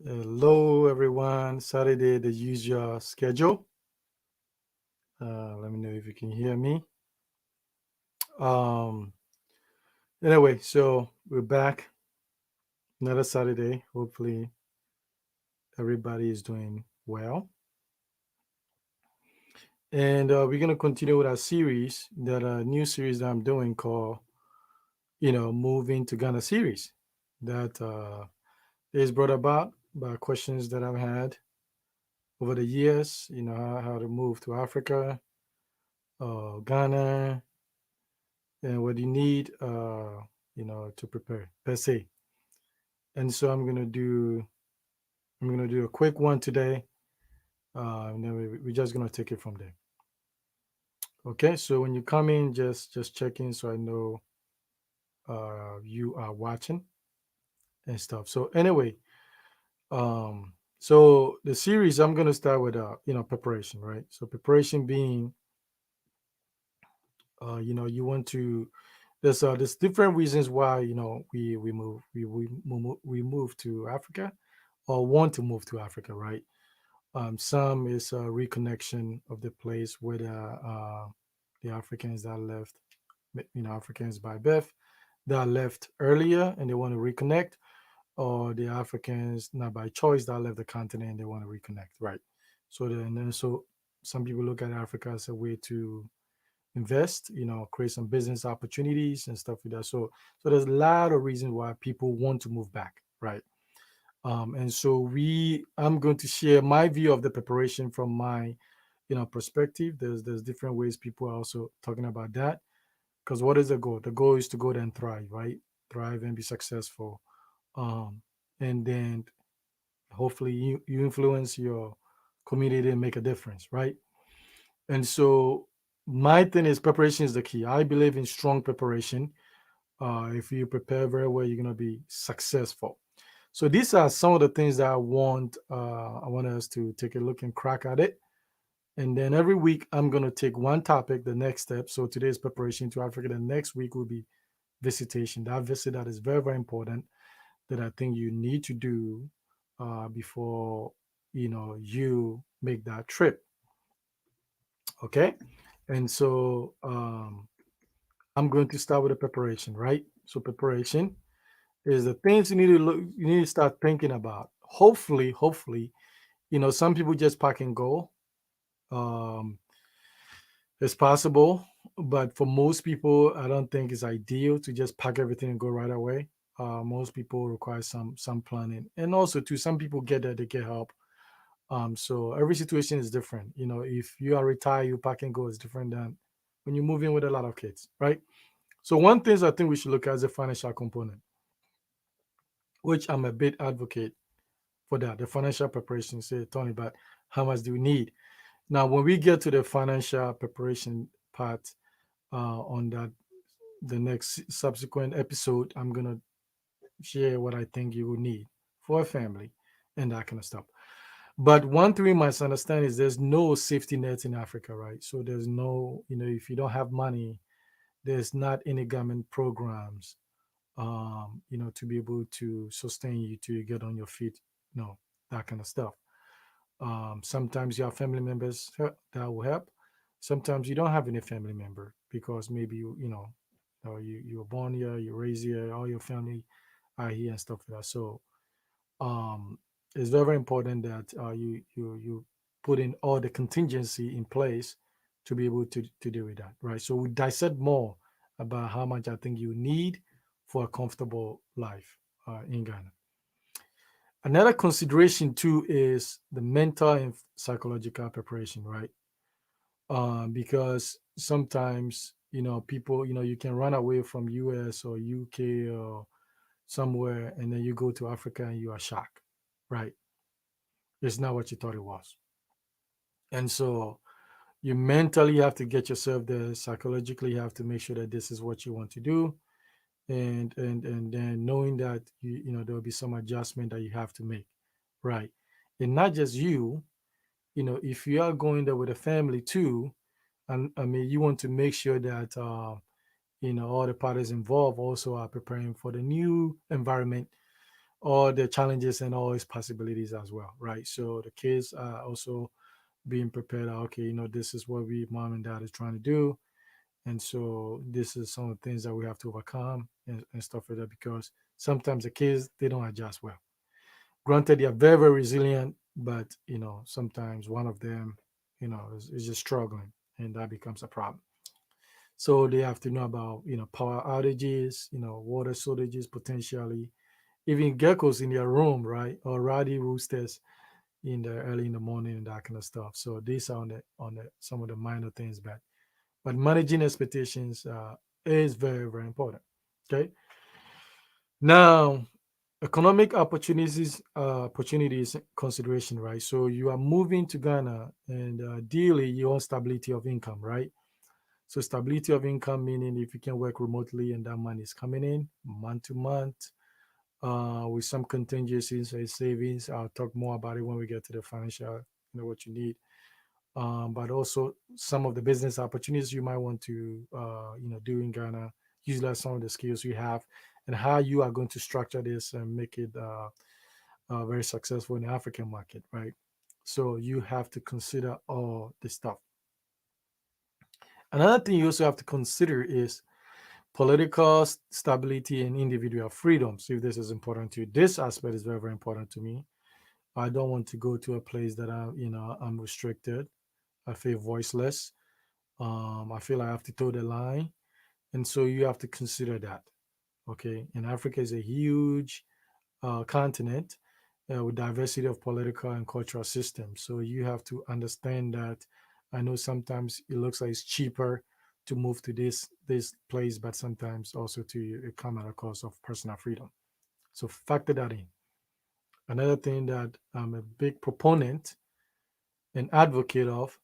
Hello, everyone. Saturday, the usual schedule. Let me know if you can hear me. Um, anyway, so we're back another Saturday. Hopefully, everybody is doing well. And we're going to continue with our series, that new series that I'm doing called, Moving to Ghana series. That is brought about by questions that I've had over the years, how to move to Africa, Ghana, and what you need to prepare per se. And so I'm gonna do a quick one today, and then we're just gonna take it from there. Okay, so when you come in, just check in so I know you are watching and stuff. So anyway, so the series, I'm gonna start with preparation, right? So preparation being, you want to, there's different reasons why we move to Africa or want to move to Africa, right? Some is a reconnection of the place where the Africans that left, Africans by birth that left earlier and they want to reconnect, or the Africans not by choice that left the continent and they want to reconnect, right? So some people look at Africa as a way to invest, create some business opportunities and stuff like that. So there's a lot of reasons why people want to move back, right? And so I'm going to share my view of the preparation from my perspective. There's different ways people are also talking about that, because what is the goal? The goal is to go there and thrive, right? Thrive and be successful. um and then hopefully you influence your community and make a difference, right? And so my thing is preparation is the key. I believe in strong preparation. If you prepare very well, you're going to be successful. So these are some of the things that I want us to take a look and crack at it. And then every week I'm going to take one topic, the next step. So today's preparation to Africa. The next week will be visitation. That visit that is very, very important, that I think you need to do before you make that trip. Okay. And so I'm going to start with the preparation, right? So preparation is the things you need to start thinking about. Hopefully, some people just pack and go. Um, it's possible, but for most people, I don't think it's ideal to just pack everything and go right away. Most people require some planning, and also too, some people get there, they get help. So every situation is different. If you are retired, you pack and go is different than when you move in with a lot of kids, right? So one thing I think we should look at is the financial component, which I'm a big advocate for that. The financial preparation, say, Tony, but how much do we need? Now, when we get to the financial preparation part on that, the next subsequent episode, I'm gonna share what I think you will need for a family and that kind of stuff. But one thing we must understand is there's no safety net in Africa, right? So there's no, if you don't have money, there's not any government programs, to be able to sustain you till you get on your feet, that kind of stuff. Sometimes you have family members that will help. Sometimes you don't have any family member because maybe you were born here, you raised here, all your family are here and stuff like that. So um, it's very, very important that you put in all the contingency in place to be able to deal with that, right? So we dissect more about how much I think you need for a comfortable life in Ghana. Another consideration too is the mental and psychological preparation, right? Because sometimes people, you can run away from US or UK or somewhere, and then you go to Africa and you are shocked, right? It's not what you thought it was. And so you mentally have to get yourself there. Psychologically, you have to make sure that this is what you want to do, and then knowing that there will be some adjustment that you have to make, right? And not just you. If you are going there with a family too, and I mean, you want to make sure that all the parties involved also are preparing for the new environment all the challenges and all its possibilities as well, right? So the kids are also being prepared. Okay, this is what we mom and dad is trying to do, and so this is some of the things that we have to overcome and stuff like that. Because sometimes the kids they don't adjust well. Granted, they are very very resilient, but sometimes one of them, is just struggling, and that becomes a problem. So they have to know about power outages, water shortages potentially, even geckos in their room, right? Or rowdy roosters in the early in the morning and that kind of stuff. So these are on the some of the minor things, but managing expectations is very very important. Okay, now economic opportunities consideration, right? So you are moving to Ghana, and ideally you want stability of income, right? So stability of income meaning if you can work remotely and that money is coming in month to month, with some contingencies and savings. I'll talk more about it when we get to the financial, what you need. But also some of the business opportunities you might want to, do in Ghana. Utilize some of the skills you have, and how you are going to structure this and make it very successful in the African market, right? So you have to consider all this stuff. Another thing you also have to consider is political stability and individual freedoms. If this is important to you, this aspect is very, very important to me. I don't want to go to a place that I'm restricted. I feel voiceless. I feel I have to toe the line, and so you have to consider that. Okay, and Africa is a huge continent with diversity of political and cultural systems. So you have to understand that. I know sometimes it looks like it's cheaper to move to this place, but sometimes also to it come at a cost of personal freedom. So factor that in. Another thing that I'm a big proponent and advocate of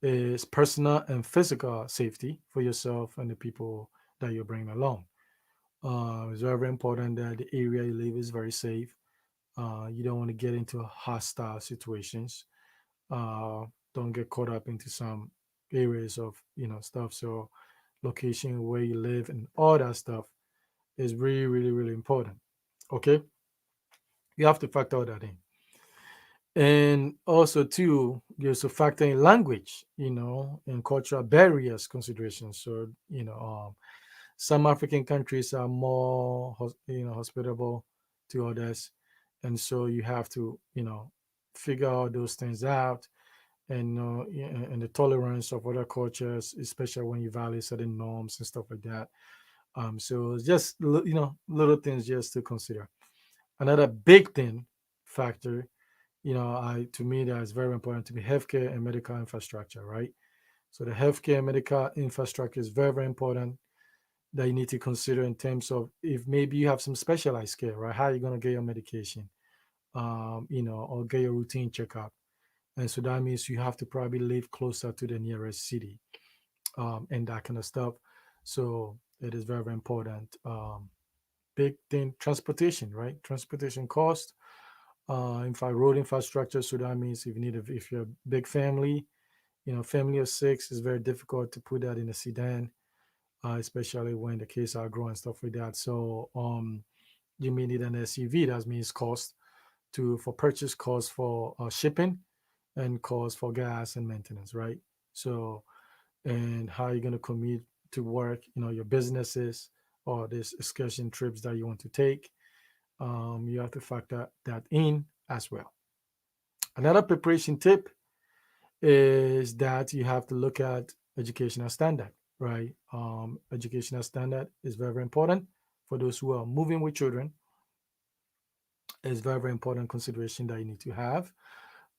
is personal and physical safety for yourself and the people that you're bringing along. It's very, very important that the area you live is very safe. You don't want to get into hostile situations. Uh, don't get caught up into some areas of stuff. So location where you live and all that stuff is really, really, really important. Okay, you have to factor all that in. And also too, you also factor in language, and cultural barriers considerations. So some African countries are more hospitable to others, and so you have to figure all those things out, and and the tolerance of other cultures, especially when you value certain norms and stuff like that. So it's just little things just to consider. Another big thing factor, I to me that is very important to be healthcare and medical infrastructure, right? So the healthcare and medical infrastructure is very very important that you need to consider in terms of if maybe you have some specialized care, right? How are you going to get your medication, or get your routine checkup. And so that means you have to probably live closer to the nearest city, and that kind of stuff. So it is very, very important. Big thing, transportation, right? Transportation cost. In fact, road infrastructure. So that means if you're a big family, family of six, is very difficult to put that in a sedan, especially when the kids are growing, stuff like that. So you may need an SUV. That means cost for purchase, cost for shipping, and cost for gas and maintenance, right? So, and how you're going to commute to work, your businesses or these excursion trips that you want to take. You have to factor that in as well. Another preparation tip is that you have to look at educational standard, right? Educational standard is very, very important for those who are moving with children. It's very, very important consideration that you need to have,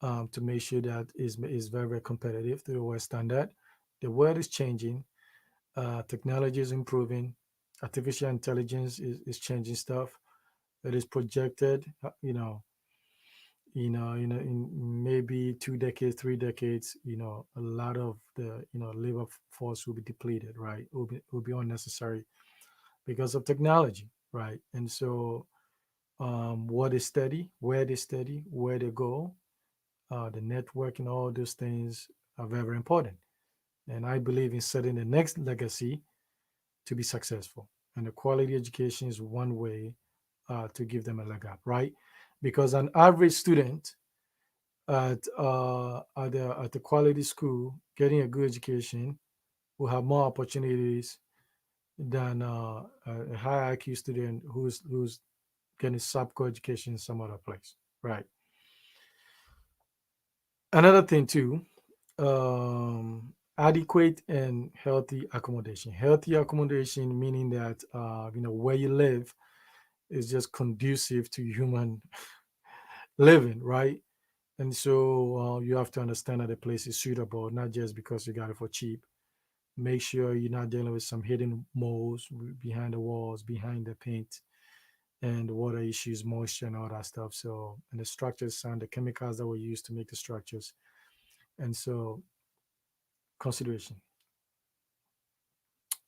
to make sure that is very, very competitive to the world standard. The world is changing. Technology is improving. Artificial intelligence is changing stuff. It is projected, in maybe 2 decades, 3 decades, a lot of the labor force will be depleted, right? Will be unnecessary because of technology, right? And so, what is steady, where they go, the network and all those things are very, very important. And I believe in setting the next legacy to be successful. And the quality education is one way to give them a leg up, right? Because an average student at the quality school getting a good education will have more opportunities than a high IQ student who's getting sub-core education in some other place, right? Another thing too, adequate and healthy accommodation. Healthy accommodation meaning that where you live is just conducive to human living, right? And so you have to understand that the place is suitable, not just because you got it for cheap. Make sure you're not dealing with some hidden moles behind the walls, behind the paint, and water issues, moisture, and all that stuff. So, and the structures and the chemicals that were used to make the structures. And so, consideration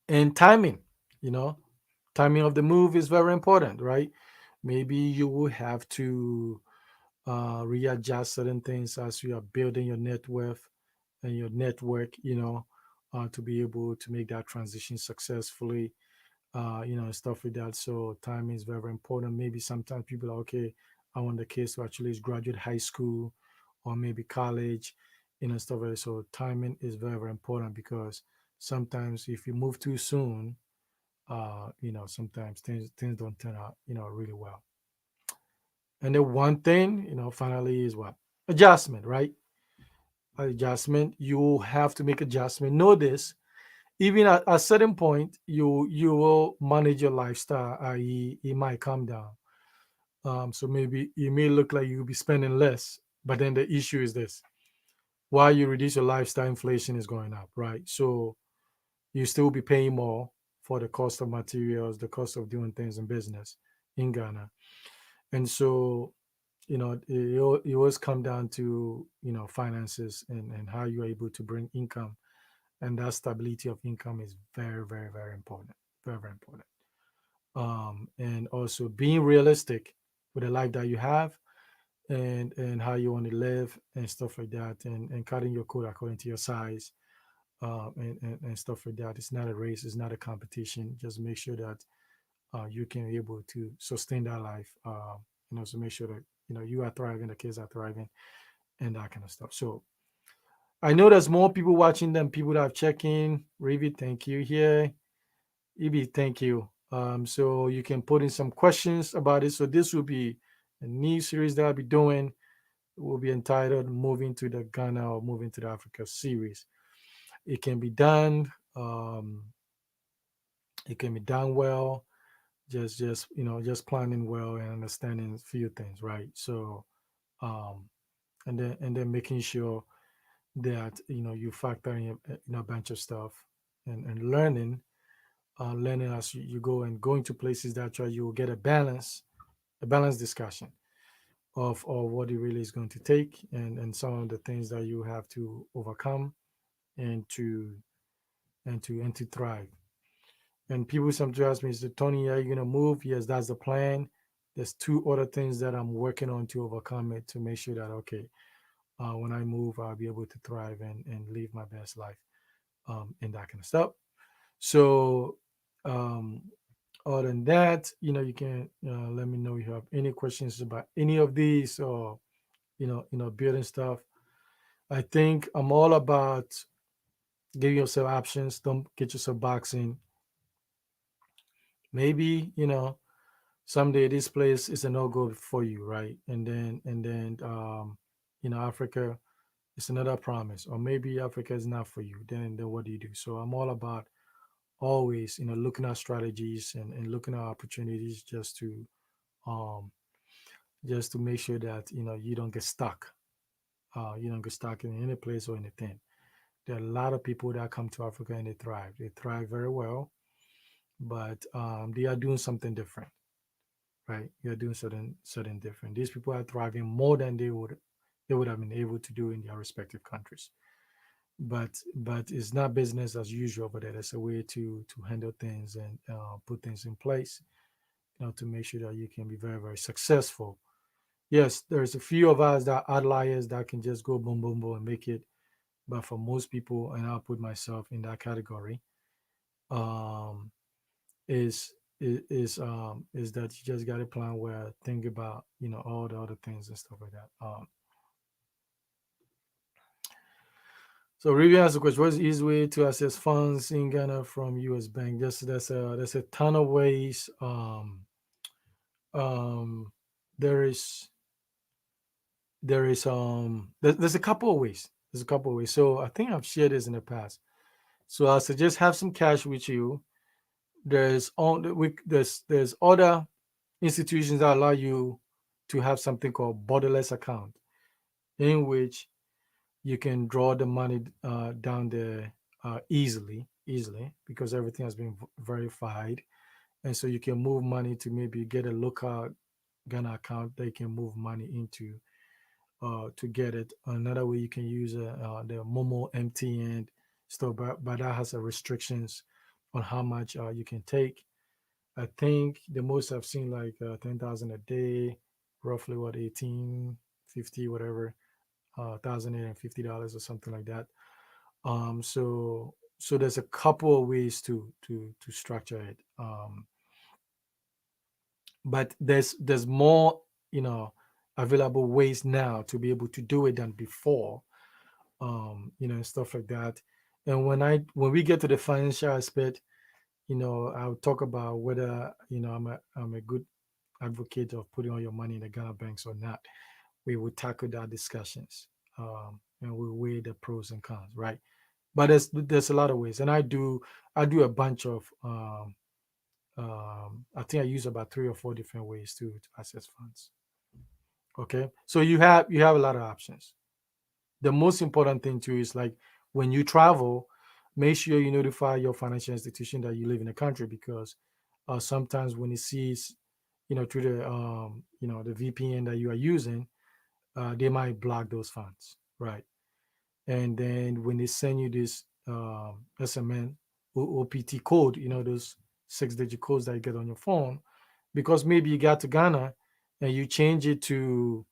and timing, you know, timing of the move is very important, right? Maybe you will have to readjust certain things as you are building your net worth and your network, to be able to make that transition successfully, and stuff like that. So timing is very, very important. Maybe sometimes people are okay. I want the kids to actually graduate high school or maybe college, stuff like that. So timing is very, very important because sometimes if you move too soon, sometimes things don't turn out, really well. And the one thing, finally is what? Adjustment, right? Adjustment. You have to make adjustment. Know this. Even at a certain point, you will manage your lifestyle, i.e., it might come down. So maybe it may look like you'll be spending less, but then the issue is this: while you reduce your lifestyle, inflation is going up, right? So you still be paying more for the cost of materials, the cost of doing things in business in Ghana, and so it always come down to finances and how you're able to bring income, and that stability of income is very, very, very important, very, very important. And also being realistic with the life that you have and how you want to live and stuff like that, and cutting your coat according to your size, and stuff like that. It's not a race, it's not a competition. Just make sure that you can be able to sustain that life, and also make sure that you are thriving, the kids are thriving, and that kind of stuff. So I know there's more people watching than people that have checked in. Rivi, thank you here. Ibi, thank you. So you can put in some questions about it. So this will be a new series that I'll be doing. It will be entitled "Moving to the Ghana" or "Moving to the Africa" series. It can be done. It can be done well. Just planning well and understanding a few things, right? So, um, and then making sure that you factor in a bunch of stuff, and learning as you go, and going to places that try you will get a balanced discussion of what it really is going to take, and some of the things that you have to overcome, and to thrive. And people sometimes ask me, "So Tony, are you gonna move?" Yes, that's the plan. There's two other things that I'm working on to overcome it, to make sure that okay, when I move, I'll be able to thrive and live my best life, and that kind of stuff. So, um, other than that, you can let me know if you have any questions about any of these, or building stuff. I think I'm all about giving yourself options. Don't get yourself boxing. Maybe someday this place is a no go for you, right? And then Africa is another promise, or maybe Africa is not for you. Then what do you do? So I'm all about always looking at strategies, and looking at opportunities, um just to make sure that you don't get stuck. You don't get stuck in any place or anything. There are a lot of people that come to Africa and they thrive. They thrive very well, but they are doing something different, right? They are doing certain different. These people are thriving more than they would have been able to do in their respective countries. But it's not business as usual, but there's a way to handle things and put things in place, to make sure that you can be very, very successful. Yes, there's a few of us that are outliers that can just go boom, boom, boom and make it. But for most people, and I'll put myself in that category, um, is is that you just got to plan where think about all the other things and stuff like that. So Rivian has a question: what's the easy way to access funds in Ghana from U.S. bank? Just there's a ton of ways. Um, there is there's a couple of ways. There's a couple of ways. So I think I've shared this in the past. So I suggest have some cash with you. There's other institutions that allow you to have something called borderless account, in which you can draw the money down there easily because everything has been verified, and so you can move money to maybe get a local Ghana account that you can move money into to get it. Another way you can use the Momo MTN stuff, but that has restrictions on how much you can take. I think the most I've seen like 10,000 a day, roughly what 1850 whatever, $1,050 or something like that. So there's a couple of ways to structure it. But there's more you know available ways now to be able to do it than before, and stuff like that. And when we get to the financial aspect, I'll talk about whether I'm a good advocate of putting all your money in the Ghana banks or not. We will tackle that discussions, and we'll weigh the pros and cons, right? But there's a lot of ways, and I do a bunch of I think I use about 3 or 4 different ways to access funds. Okay, so you have a lot of options. The most important thing too is like when you travel, make sure you notify your financial institution that you live in the country, because sometimes when it sees through the VPN that you are using, they might block those funds, right? And then when they send you this SMN OPT code, those 6-digit codes that you get on your phone, because maybe you got to Ghana and you change your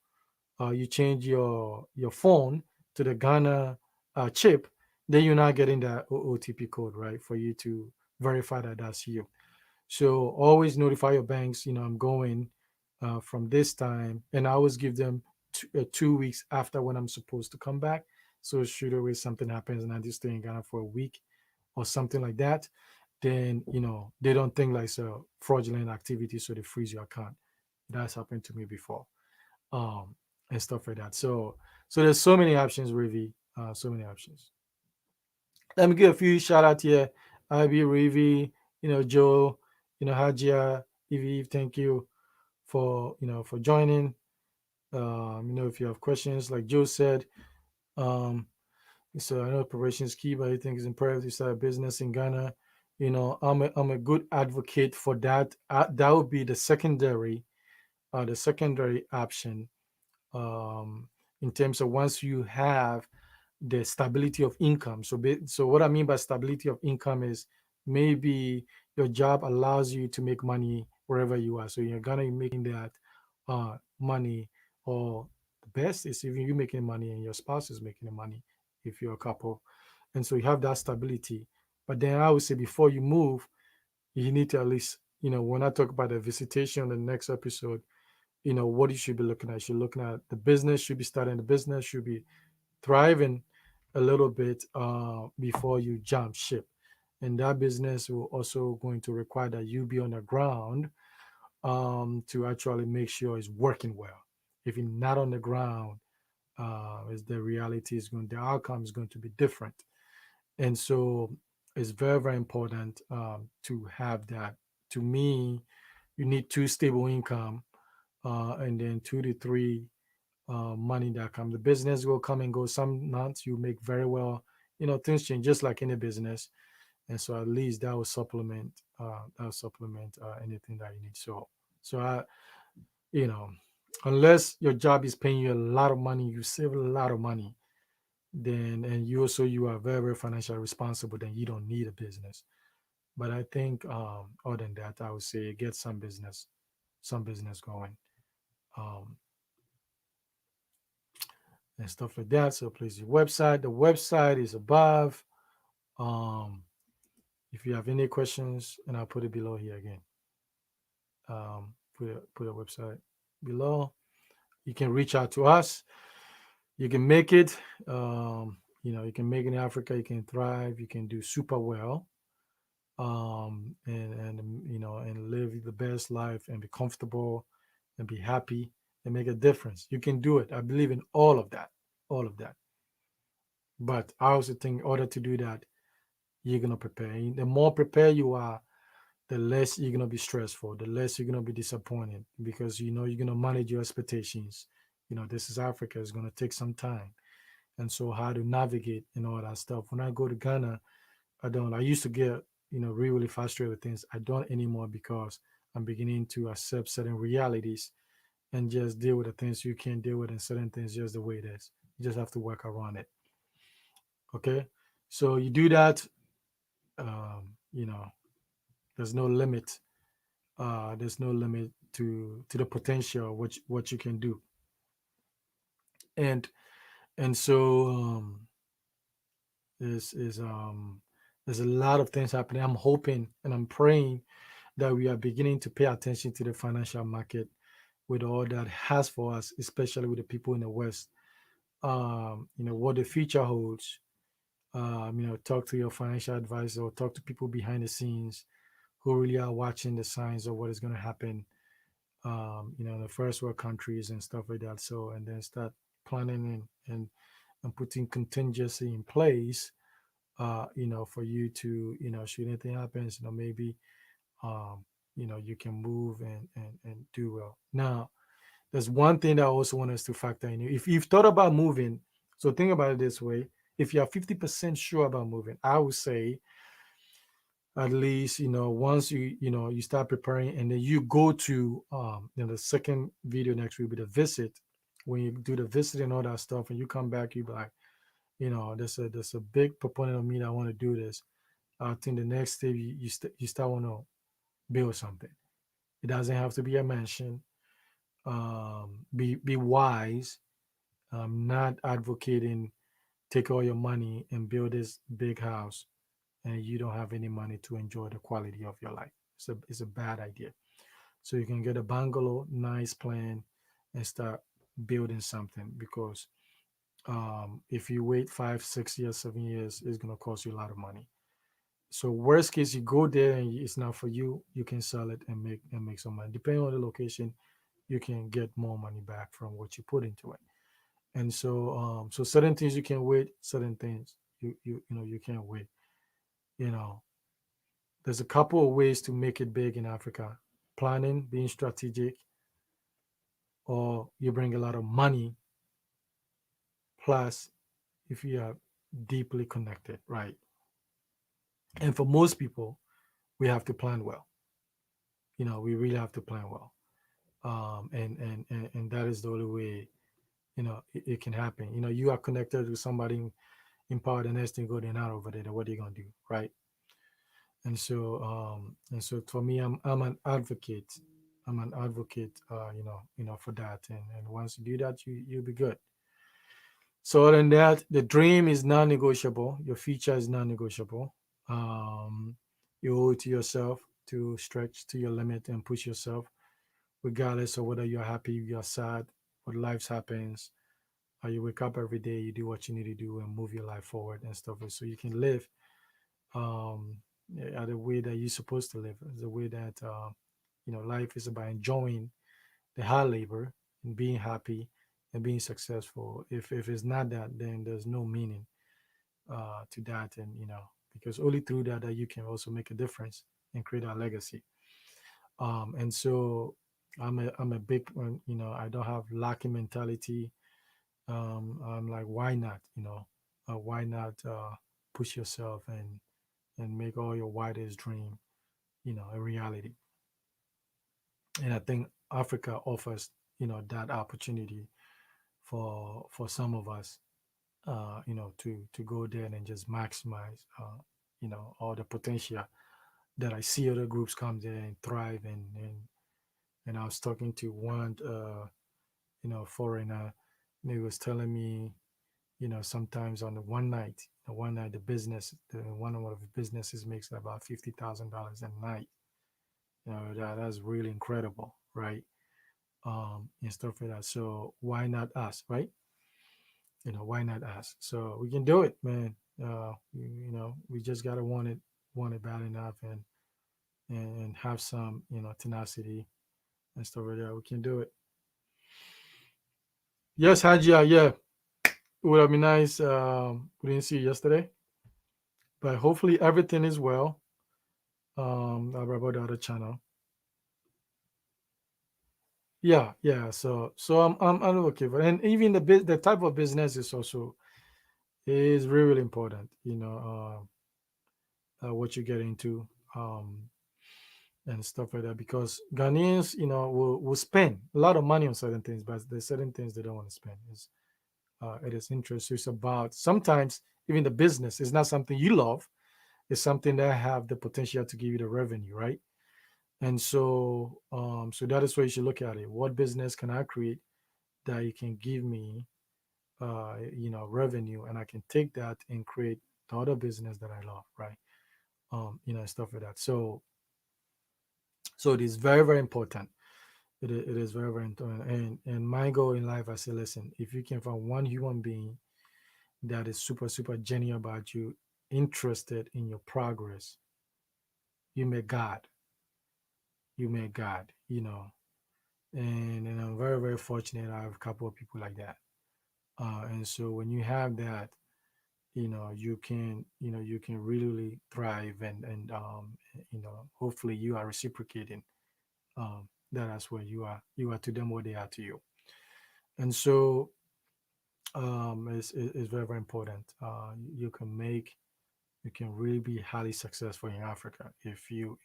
phone to the Ghana chip, then you're not getting that OTP code, right, for you to verify that that's you. So always notify your banks. I'm going from this time, and I always give them 2 weeks after when I'm supposed to come back. So should always something happens and I just stay in Ghana for a week or something like that, then they don't think like so fraudulent activity, so they freeze your account. That's happened to me before, um, and stuff like that. So there's so many options, Ravi. So many options. Let me give a few shout out here. Ivy, Ravi, Joe, Hajia, Eve, thank you for joining. If you have questions, like Joe said, um, so I know preparation is key, but I think it's imperative to start a business in Ghana. I'm a good advocate for that. That would be the secondary option, um, in terms of once you have the stability of income. So what I mean by stability of income is maybe your job allows you to make money wherever you are. So you're gonna be making that money, or the best is if you're making money and your spouse is making the money if you're a couple, and so you have that stability. But then I would say before you move, you need to at least, when I talk about the visitation on the next episode, what you should be looking at. You should looking at the business, should be starting the business, should be thriving a little bit before you jump ship. And that business will also going to require that you be on the ground to actually make sure it's working well. If you're not on the ground, is the reality is going, the outcome is going to be different. And so it's very, very important to have that. To me, you need two stable income, and then 2 to 3 money that come. The business will come and go. Some months you make very well. Things change just like any business, and so at least that will supplement. Anything that you need. So you know, unless your job is paying you a lot of money, you save a lot of money. Then and you are very, very financially responsible. Then you don't need a business. But I think other than that, I would say get some business going. Um, and stuff like that. So please, your website. The website is above. Um, if you have any questions, and I'll put it below here again. Put a website below. You can reach out to us. You can make it. You can make it in Africa. You can thrive. You can do super well. And and live the best life and be comfortable and be happy and make a difference. You can do it. I believe in all of that. But I also think in order to do that, you're gonna prepare. The more prepared you are, the less you're gonna be stressful, the less you're gonna be disappointed because you're gonna manage your expectations. This is Africa, it's gonna take some time. And so how to navigate and all that stuff. When I go to Ghana, I don't. I used to get, really frustrated with things. I don't anymore because I'm beginning to accept certain realities and just deal with the things you can't deal with and certain things just the way it is. You just have to work around it. Okay. So you do that, um, you know, there's no limit. There's no limit to the potential of what you can do. And and so is there's a lot of things happening. I'm hoping and I'm praying that we are beginning to pay attention to the financial market with all that has for us, especially with the people in the West. What the future holds. Talk to your financial advisor or talk to people behind the scenes who really are watching the signs of what is going to happen. In the first world countries and stuff like that. So and then start planning and putting contingency in place. For you to should anything happens, maybe you can move and do well. Now, there's one thing that I also want us to factor in. If you've thought about moving, so think about it this way. If you're 50% sure about moving, I would say at least, once you start preparing and then you go to the second video next week with a visit. When you do the visit and all that stuff and you come back, you be like, there's a big proponent of me that want to do this. I think the next step you start want to build something. It doesn't have to be a mansion. Be wise. Not advocating take all your money and build this big house and you don't have any money to enjoy the quality of your life. It's a bad idea. So you can get a bungalow, nice plan, and start building something because if you wait 5, 6 years, 7 years, it's gonna cost you a lot of money. So worst case, you go there and it's not for you. You can sell it and make some money. Depending on the location, you can get more money back from what you put into it. And so certain things you can wait, certain things you can't wait. You know, there's a couple of ways to make it big in Africa: planning, being strategic, or you bring a lot of money. Plus, if you are deeply connected, right? And for most people, we have to plan well. We really have to plan well. And that is the only way it can happen. You are connected to somebody in power. The next thing go, they're not over there. What are you gonna do, right? And so for me, I'm an advocate. I'm an advocate, for that. And once you do that, you'll be good. So other than that, the dream is non-negotiable. Your future is non-negotiable. Um, you owe it to yourself to stretch to your limit and push yourself, regardless of whether you're happy, you're sad, what life happens. You wake up every day, you do what you need to do, and move your life forward and stuff, so you can live um, the way that you're supposed to live. The way that life is about enjoying the hard labor and being happy and being successful. If it's not that, then there's no meaning to that, and because only through that you can also make a difference and create a legacy. And so I'm a big one. I don't have lacking mentality. I'm like, why not? Why not push yourself and make all your wildest dream, a reality. And I think Africa offers, that opportunity for some of us, to go there and just maximize, all the potential that I see other groups come there and thrive. And I was talking to one, foreigner, and he was telling me, sometimes on the one night, the one of the businesses makes about $50,000 a night. That's really incredible, right? And stuff like that. So why not us, right? Why not us? So we can do it, man. We just gotta want it bad enough, and have some, tenacity and stuff like that. We can do it. Yes, Hajia, yeah. It would have been nice. We didn't see you yesterday, but hopefully everything is well. About the other channel. Yeah, yeah. So I'm okay for, and even the type of business is also is really, really important. What you get into, um, and stuff like that, because Ghanaians, will spend a lot of money on certain things, but there's certain things they don't want to spend. It is interest. It's about sometimes even the business is not something you love. It's something that have the potential to give you the revenue, right? And so that is why you should look at it. What business can I create that you can give me, revenue, and I can take that and create the other business that I love, right? Stuff like that. So it is very, very important. It is very, very important. And my goal in life, I say, listen, if you can find one human being that is super, super genuine about you, interested in your progress, you make God. You make God. And I'm very, very fortunate. I have a couple of people like that. And so when you have that, you can really thrive, and hopefully you are reciprocating, that as well. You are to them what they are to you. And so, it's very, very important. You can really be highly successful in Africa if you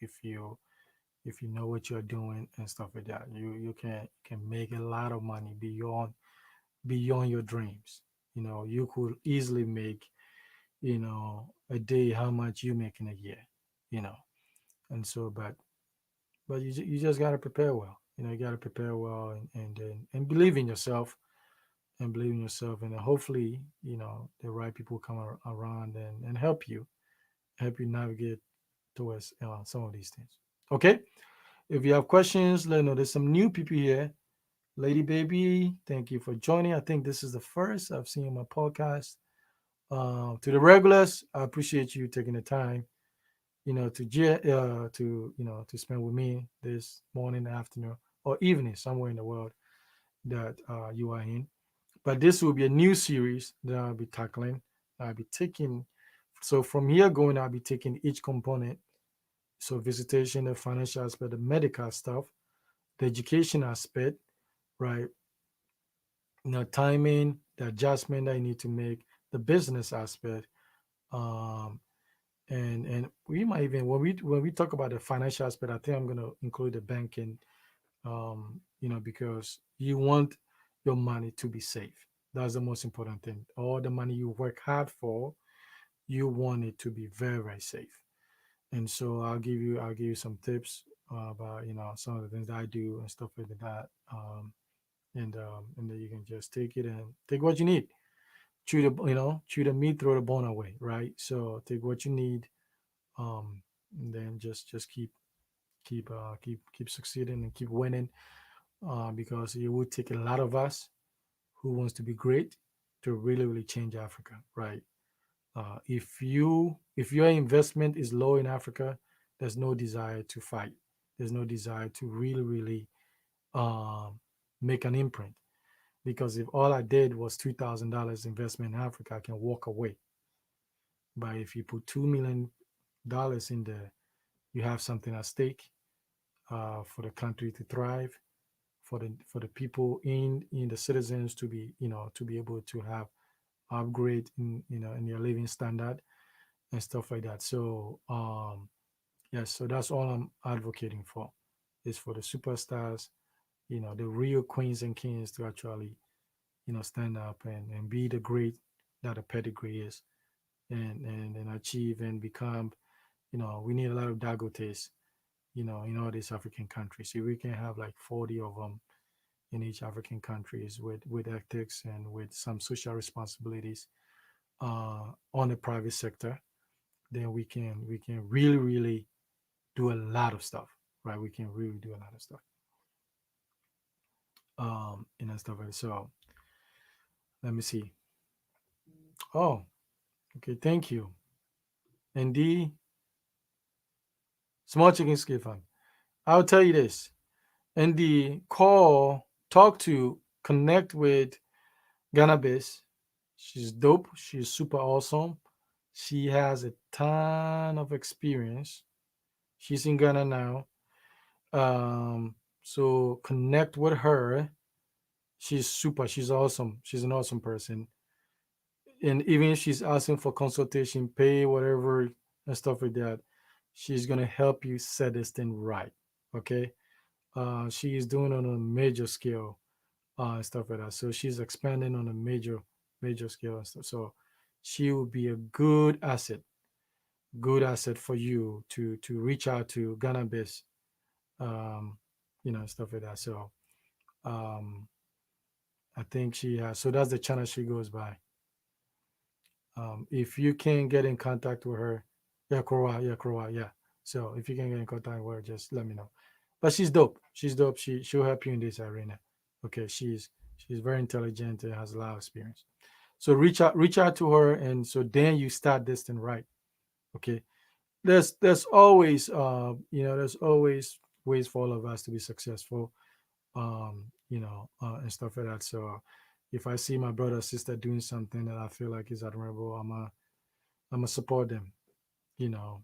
know what you're doing and stuff like that. You can make a lot of money beyond your dreams. You could easily make, a day how much you make in a year. You know, and so, but you just gotta prepare well. You gotta prepare well, and believe in yourself, and hopefully, the right people come around and help you navigate towards, some of these things. Okay. If you have questions, let me know. There's some new people here. Lady Baby, thank you for joining. I think this is the first I've seen on my podcast. To the regulars, I appreciate you taking the time, to spend with me this morning, afternoon, or evening, somewhere in the world that, you are in. But this will be a new series that I'll be tackling. I'll be taking, so from here going, I'll be taking each component. So visitation, the financial aspect, the medical stuff, the education aspect, right? Timing, the adjustment that you need to make, the business aspect, um, and we might even, when we talk about the financial aspect, I think I'm gonna include the banking, because you want your money to be safe. That's the most important thing. All the money you work hard for, you want it to be very, very safe. And so I'll give you some tips, about, some of the things that I do and stuff like that. And then you can just take it and take what you need. Chew the meat, throw the bone away, right? So take what you need, and then just keep succeeding and keep winning, because it would take a lot of us who wants to be great to really, really change Africa, right? If your investment is low in Africa, there's no desire to fight. There's no desire to really, really, um, make an imprint. Because if all I did was $2,000 investment in Africa, I can walk away. But if you put $2 million in there, you have something at stake, for the country to thrive, for the people in the citizens to be able to have upgrade in your living standard and stuff like that. So, yes, so that's all I'm advocating for, is for the superstars, the real queens and kings, to actually, stand up and be the great that the pedigree is, and achieve and become. We need a lot of Dagotes, in all these African countries. If we can have like 40 of them in each African countries, with ethics and with some social responsibilities, on the private sector, then we can really, really do a lot of stuff. right? We can really do a lot of stuff, and stuff like that. So let me see. Oh, okay, thank you. And the small chicken skin fun. I'll tell you this. And the call, talk to, connect with Ganabis. She's dope. She's super awesome. She has a ton of experience. She's in Ghana now. So connect with her. She's super. She's awesome. She's an awesome person. And even if she's asking for consultation, pay whatever and stuff like that, she's gonna help you set this thing right. Okay. She is doing on a major scale and stuff like that. So she's expanding on a major scale and stuff. So she will be a good asset for you to reach out to Ghana based, um, stuff like that. So um, I think she has. So that's the channel she goes by. If you can get in contact with her, yeah, Koroa, yeah, Koroa, yeah. So if you can get in contact with her, just let me know. But she's dope. She's dope. She'll help you in this arena. Okay, she's very intelligent and has a lot of experience. So reach out to her, and so then you start this thing right. Okay, there's always there's always ways for all of us to be successful, and stuff like that. So if I see my brother or sister doing something that I feel like is admirable, I'm a support them. You know,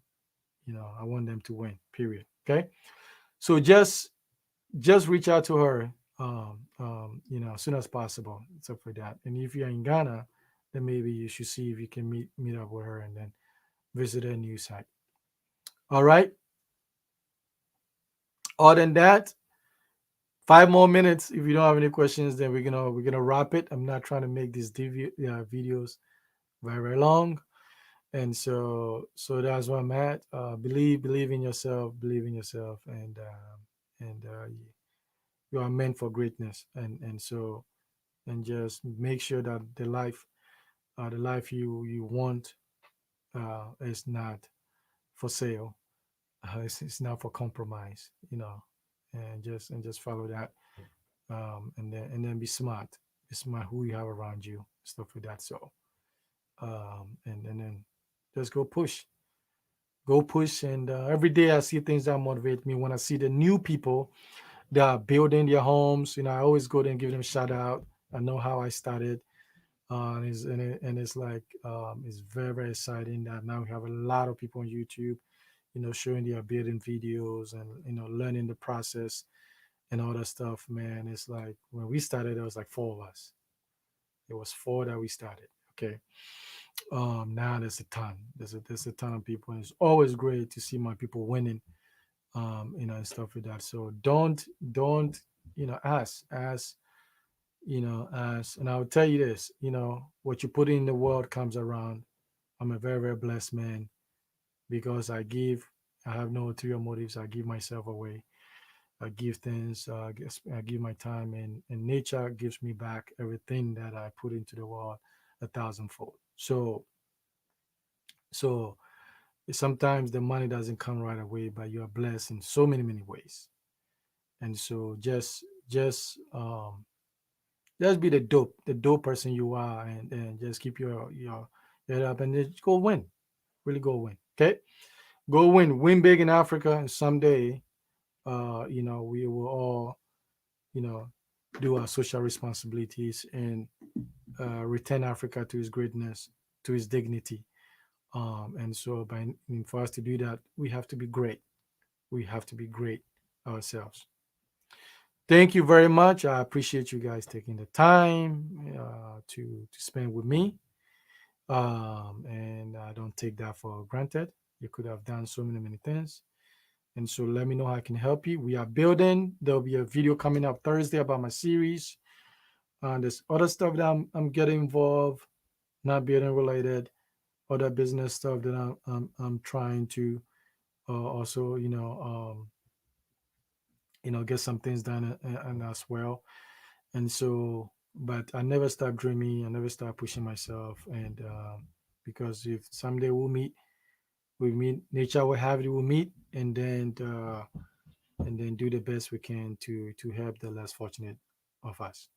I want them to win. Period. Okay. So just reach out to her, as soon as possible, stuff like that. And if you're in Ghana, then maybe you should see if you can meet up with her and then visit her new site. All right. Other than that, 5 more minutes. If you don't have any questions, then we're gonna wrap it. I'm not trying to make these videos very very long, and so that's where I'm at. Believe in yourself. Believe in yourself, and you are meant for greatness. And just make sure that the life you want is not for sale. It's not for compromise. And just follow that, and then be smart who you have around you, stuff like that. So and then just go push, and every day I see things that motivate me. When I see the new people that are building their homes, I always go there and give them a shout out. I know how I started, and it's like, it's very very exciting that now we have a lot of people on YouTube, showing their building videos, and learning the process and all that stuff. Man, it's like when we started, there was like four of us. It was four that we started. Okay. Now there's a ton. There's a ton of people, and it's always great to see my people winning. And stuff like that. So don't ask, and I'll tell you this. What you put in the world comes around. I'm a very very blessed man because I have no ulterior motives. I give myself away. I give things. I give my time, and nature gives me back everything that I put into the world a thousandfold. So sometimes the money doesn't come right away, but you are blessed in so many many ways. And so just be the dope person you are, and just keep your head up, and just go win. Really go win. Okay, go win big in Africa, and someday, we will all, you know do our social responsibilities, and return Africa to its greatness, to its dignity. And so, for us to do that, we have to be great. We have to be great ourselves. Thank you very much. I appreciate you guys taking the time to spend with me. And I don't take that for granted. You could have done so many, many things. And so let me know how I can help you. We are building. There'll be a video coming up Thursday about my series. There's other stuff that I'm getting involved, not building related, other business stuff that I'm trying to also, get some things done, and as well. And so, but I never stop dreaming. I never stop pushing myself. And because if someday we meet, nature will have it, we'll meet. And then and then do the best we can to help the less fortunate of us.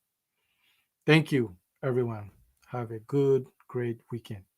Thank you, everyone. Have a good, great weekend.